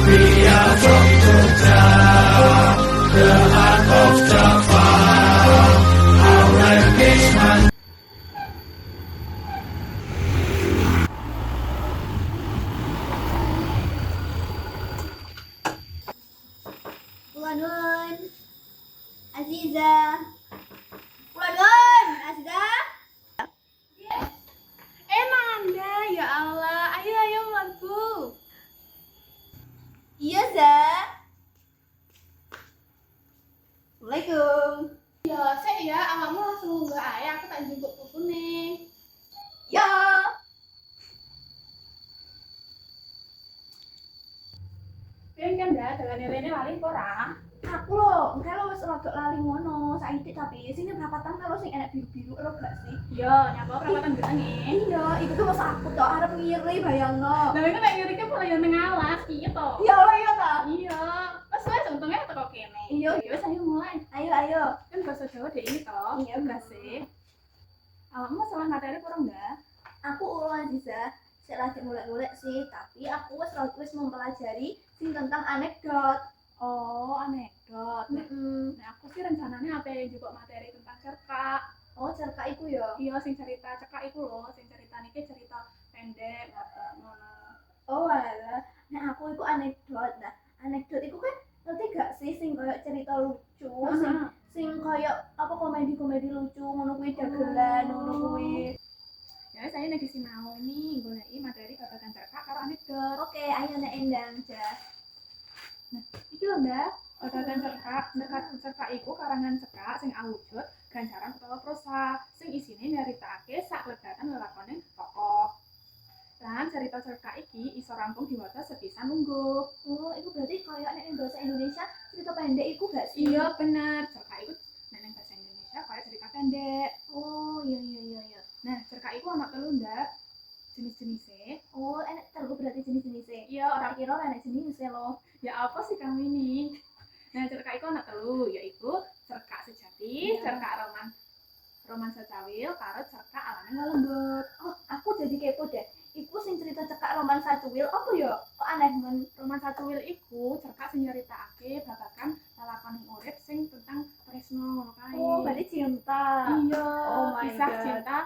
We are from Jogja, the heart of Java. Our engagement. Pulanun, Aziza. Pulanun, Aziza. Manda, ya Allah, ayo bantu. Iya, Za. Assalamualaikum. Ya, saya awakmu langsung nggak ayah, aku tak jemput putu nih. Ya. Kan dah, dengan rene lali ora. Aku loh, kalau wis rada lali ngono, saiki tapi sini berapa tahun kalau sing enek biru-biru lo gak sih? Yo, nyapa perawatan genenge. Iya, itu tuh masa aku tok arep ngiri bayangno. Lah iku nek ngirike pola yang teng alas, piye to? Ya Allah iya ta. Iya, pas wis untungnya teko kene. Iya. Ya wis ayo mulai. Ayo. Kan bahasa Jawa deh ini toh. Iya, enggak sih. Awakmu masalah materi kurang enggak? Aku ulang Aziza. Saya lagi mulai-mulai sih, tapi aku wis mempelajari sing tentang anekdot. Oh, anekdot. Nah, aku sih rencananya apa yang juga materi tentang cerkak. Oh, cerita iku ya. Iya, sing cerita cekak iku lho, sing cerita niki cerita pendek ngono. Oh, alah. Nah, aku iku anekdot. Nah, anekdot iku kan ngerti gak sih sing koyo cerita lucu, sing koyo apa komedi-komedi lucu ngono kuwi dagelan ngono kuwi. Ya, saya lagi sinau nih, goleki materi babagan cerkak karo anekdot. Oke, ayo nek endang, Jas. Iki lho, Mbak, babagan cerkak, cerkak iku karangan cekak sing awujud gancaran utawa prosa, sing isine nyaritake sak legatan lelakoning tokoh. Lan cerita cerkak iki iso rampung diwaca sepisan lungguh. Oh, iku berarti koyo nek bahasa Indonesia cerita pendek iku gak sih? Iya, bener. Cerkak iku nek bahasa Indonesia kaya cerita pendek. Oh, iya. Nah, cerkak iku ana telu, Ndak. Jenis-jenisnya. Oh, enek telu berarti jenis-jenisnya. Iya, Ora kira enek jenisnya loh. ya apa sih kamu ini? Nah, cerkak iku ana telu, yaiku cerkak sejati, cerkak romansa cawil, karo cerkak alami ngelembut. Oh, aku jadi kepo deh. Iku sing cerita cekak romansa cuwil apa ya? Kok aneh men. Romansa cawil iku cerkak sing nyeritakake babagan lelakoning urip sing tentang tresno ngono kae. Oh, berarti cinta. Iya, Oh my kisah God. cinta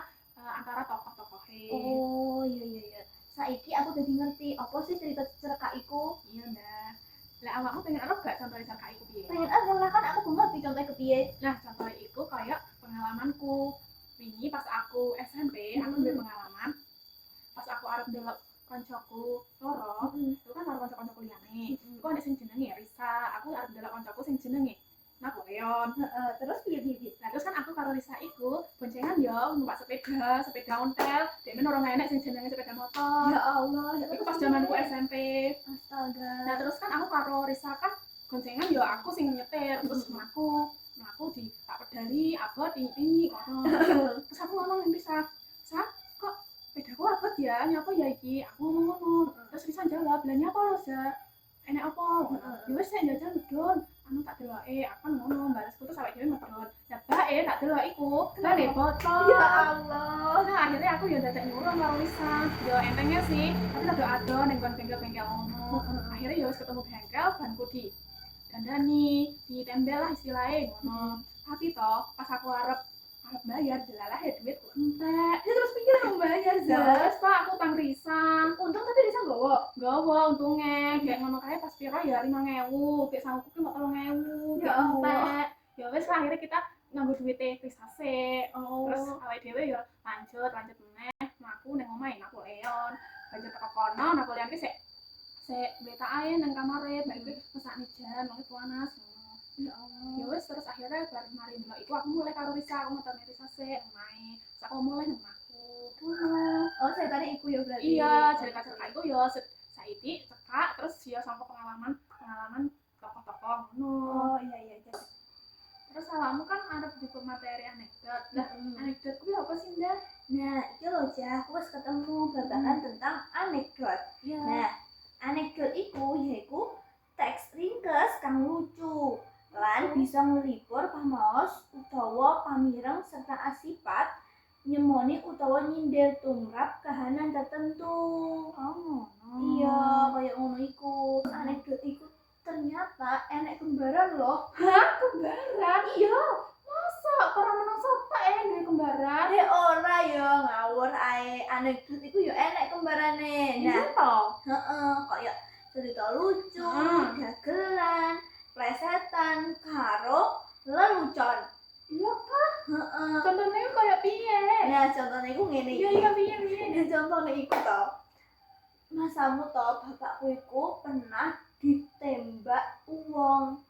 antara tokoh-tokohe. Oh, iya. Saiki aku jadi ngerti apa sih cerita cerkak iku. Iya, Ndak. Lah awakmu pengen ero gak contoh cerkak iku piye? Pengen lah kan aku ngerti contohnya kepiye. Nah, contoh iku kayak pengalamanku. Wingi pas aku SMP, aku duwe pengalaman. Pas aku arep ndelok koncoku loro, itu kan karo kanca-kancaku liyane. Iku ana sing jenenge Risa, aku arep ndelok koncoku sing jenenge Napoleon. Terus piye? Nah, terus kan aku karo Risa iku boncengan yo numpak sepeda ontel. Dekne ora enek sing jenenge sepeda motor. Ya Allah, Iku pas zamanku SMP. Astaga. Nah, terus kan aku karo Risa kan boncengan yo aku sing nyetir, terus mlaku di tak pedali abot tinggi kono. Terus aku ngomong ning Risa, "Sa, kok sepedaku abot ya? Nyapa ya iki?" Aku ngomong ngono. Terus Risa jawab, "Lah nyapa lho, Za? Enek apa?" Ya wis nek jajan medon, anu tak deloke, aku kan ngono, balasku terus awake dhewe medon. Lah bae tak delok iku, kan botol. Ya Allah. Nah, akhirnya aku ya dadak nyurung karo Risa. Yo entengnya sih, tapi rada adon ning bengkel-bengkel ngono. Akhirnya ya wis ketemu bengkel, banku di dandani, ditembel lah istilahnya ngono. Tapi toh pas aku arep bayar jelalah ya duitku entek. Ya terus pikir kamu bayar, Za. Terus toh aku utang Risa. Untung tapi Risa nggowo. Gawa untungnya kayak ngono kae pas piro ya 5.000, kayak sangku ki mau 3.000. Ya Allah. Ya wis lah akhirnya kita nganggo duit Risa sik. Oh. Terus awake dhewe ya lanjut meneh mlaku ning omahe Napoleon. Banjur teko kono Napoleon ki sik beta ae nang kamare, mbak iki mesakne jan, mau panas ngono. Ya Allah. Ya wis terus akhirnya bar mari ndelok iku aku mulai karo Risa, aku motorne Risa sik omahe. Terus aku mulai nang omahku. Oh, saya tadi iku ya berarti. Iya, cerita-cerita iku ya saiki cekak terus ya sampe pengalaman tokoh-tokoh ngono. Oh, iya. Terus awakmu kan ada juga materi anekdot. Lah, anekdot kuwi apa sih, Ndak? Nah, iki lho, Jah, aku wis ketemu babagan tentang anekdot. Iya. Nah, anekdot iku yaiku teks ringkes kang lucu lan bisa nglipur pamaos utawa pamireng serta asipat nyemoni utawa nyindir tumrap kahanan tertentu. Oh, ngono. Iya, kaya ngono iku. Anekdot Heeh, kayak cerita lucu, dagelan, plesetan, karo lelucon. Iya kah? Heeh. Contohnya kayak piye? Nah, contohnya iku ngene Iya iki. iya piye piye. Nah, contohnya iku to. Masamu to bapakku iku pernah ditembak uang,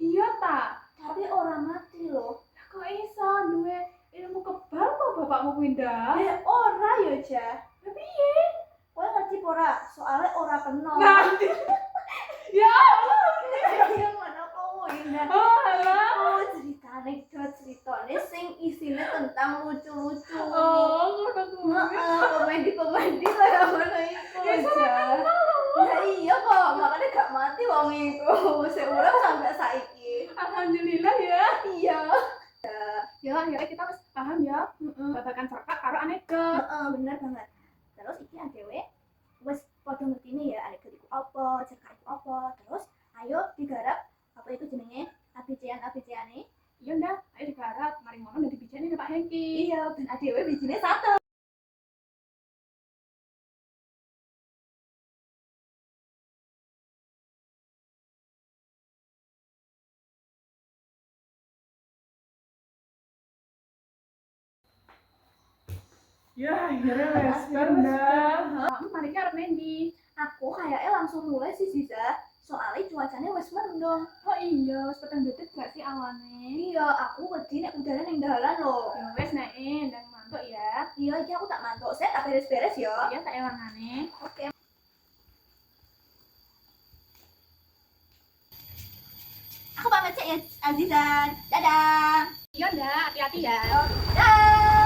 Iya ta. tapi orang mati loh. Lah kok iso duwe ilmu kebal kok bapakmu pindah? Ora ya, Jah. Lah piye? Kowe ngerti ora? Soalnya ora kena. Nanti. Ya Allah. Ya mana kowe indah. Oh alah. Oh, ceritane sing isine tentang lucu-lucu. Oh, ngono kuwi. Komedi-komedi kaya ngono iku. Ya iya kok, makanya gak mati wong iku. Sik urip sampai saiki. Alhamdulillah ya. Iya. Ya akhirnya kita wis paham ya. Babakan cerkak karo aneka. Bener banget. Terus iki adewe wis padha ngertine ya aneka iku apa, cerkak iku apa. Terus ayo digarap apa itu jenenge? ABC-ane. Iya ndak, ayo digarap. Mari ngono dadi bijane Pak Hengki. Iya, ben adewe bijine satu. Ya, akhirnya wes ndak. Mari ki arep mendi. Aku kayaknya langsung mulai sih Ziza. Soalnya cuacanya wis mendung. Oh iya, wis peteng detik gak sih awane? Iya, aku wedi nek udara ning dalan loh. Ya wes nek ndang mantuk ya. Iya, iki aku tak mantuk. Saya tak beres-beres ya. Ya tak elangane. Oke. Aku pamit sih ya, Aziza. Dadah. Iya ndak, hati-hati ya. Dadah.